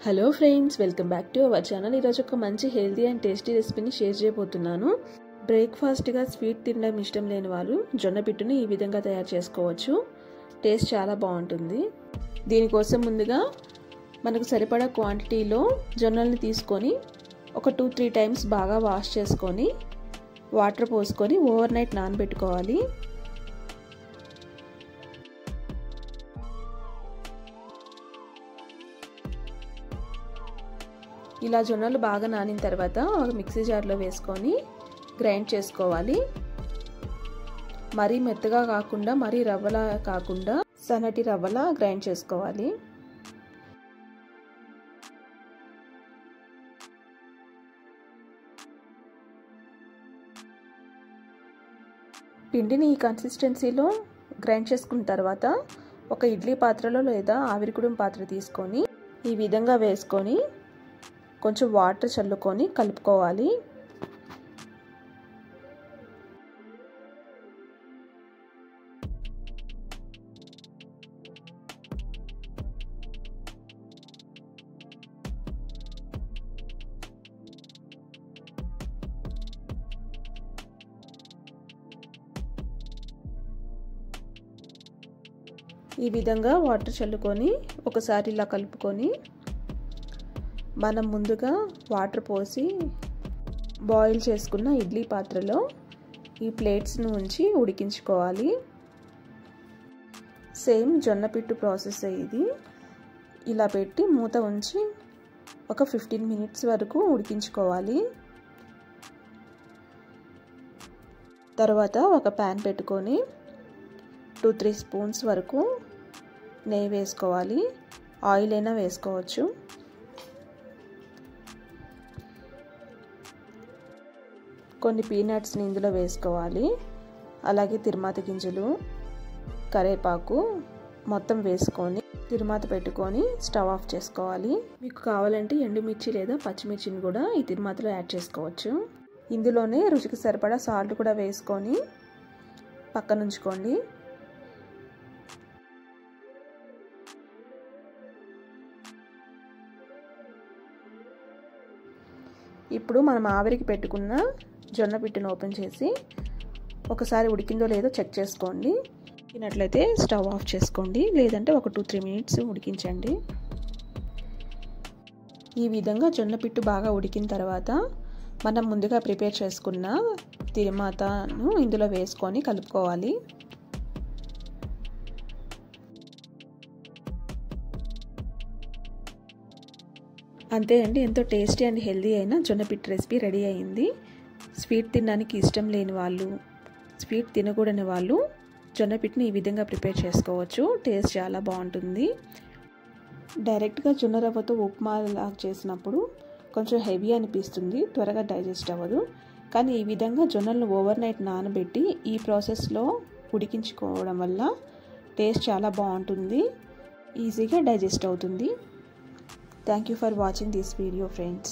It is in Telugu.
Hello friends, welcome back to our channel. ఈరోజు ఒక మంచి హెల్తీ అండ్ టేస్టీ రెసిపీని షేర్ చేయబోతున్నాను. బ్రేక్ఫాస్ట్గా స్వీట్ తినడం ఇష్టం లేని వాళ్ళు జొన్న పిట్టుని ఈ విధంగా తయారు చేసుకోవచ్చు. టేస్ట్ చాలా బాగుంటుంది. దీనికోసం ముందుగా మనకు సరిపడా క్వాంటిటీలో జొన్నల్ని తీసుకొని ఒక 2-3 టైమ్స్ బాగా వాష్ చేసుకొని వాటర్ పోసుకొని ఓవర్ నైట్ నానబెట్టుకోవాలి. ఇలా జొన్నలు బాగా నానిన తర్వాత ఒక మిక్సీ జార్లో వేసుకొని గ్రైండ్ చేసుకోవాలి. మరీ మెత్తగా కాకుండా మరీ రవ్వలా కాకుండా సన్నటి రవ్వలా గ్రైండ్ చేసుకోవాలి. పిండిని ఈ కన్సిస్టెన్సీలో గ్రైండ్ చేసుకున్న తర్వాత ఒక ఇడ్లీ పాత్రలో లేదా ఆవిరికుడుం పాత్ర తీసుకొని ఈ విధంగా వేసుకొని కొంచెం వాటర్ చల్లుకొని కలుపుకోవాలి. ఈ విధంగా వాటర్ చల్లుకొని ఒకసారి ఇలా కలుపుకొని మనం ముందుగా వాటర్ పోసి బాయిల్ చేసుకున్న ఇడ్లీ పాత్రలో ఈ ప్లేట్స్ను ఉంచి ఉడికించుకోవాలి. సేమ్ జొన్న పిట్టు ప్రాసెస్ ఇది. ఇలా పెట్టి మూత ఉంచి ఒక 15 మినిట్స్ వరకు ఉడికించుకోవాలి. తర్వాత ఒక ప్యాన్ పెట్టుకొని 2-3 స్పూన్స్ వరకు నెయ్యి వేసుకోవాలి. ఆయిల్ అయినా వేసుకోవచ్చు. కొన్ని పీనట్స్ని ఇందులో వేసుకోవాలి. అలాగే తిరుమాత గింజలు, కరివేపాకు మొత్తం వేసుకొని తిరుమాత పెట్టుకొని స్టవ్ ఆఫ్ చేసుకోవాలి. మీకు కావాలంటే ఎండుమిర్చి లేదా పచ్చిమిర్చిని కూడా ఈ తిరుమాతలో యాడ్ చేసుకోవచ్చు. ఇందులోనే రుచికి సరిపడా సాల్ట్ కూడా వేసుకొని పక్కన ఉంచుకోండి. ఇప్పుడు మనం ఆవిరికి పెట్టుకున్న జొన్న పిట్టును ఓపెన్ చేసి ఒకసారి ఉడికిందో లేదో చెక్ చేసుకోండి. ఉడికినట్లయితే స్టవ్ ఆఫ్ చేసుకోండి, లేదంటే ఒక 2-3 మినిట్స్ ఉడికించండి. ఈ విధంగా జొన్న పిట్టు బాగా ఉడికిన తర్వాత మనం ముందుగా ప్రిపేర్ చేసుకున్న తిరుమాతను ఇందులో వేసుకొని కలుపుకోవాలి. అంతే అండి, ఎంతో టేస్టీ అండ్ హెల్దీ అయిన జొన్న పిట్టు రెసిపీ రెడీ అయింది. స్వీట్ తినడానికి ఇష్టం లేని వాళ్ళు, స్వీట్ తినకూడని వాళ్ళు జొన్న పిట్టుని ఈ విధంగా ప్రిపేర్ చేసుకోవచ్చు. టేస్ట్ చాలా బాగుంటుంది. డైరెక్ట్గా జొన్న రవ్వతో ఉప్మా లాగా చేసినప్పుడు కొంచెం హెవీ అనిపిస్తుంది, త్వరగా డైజెస్ట్ అవ్వదు. కానీ ఈ విధంగా జొన్నలను ఓవర్ నైట్ నానబెట్టి ఈ ప్రాసెస్లో ఉడికించుకోవడం వల్ల టేస్ట్ చాలా బాగుంటుంది, ఈజీగా డైజెస్ట్ అవుతుంది. Thank you for watching this video, friends.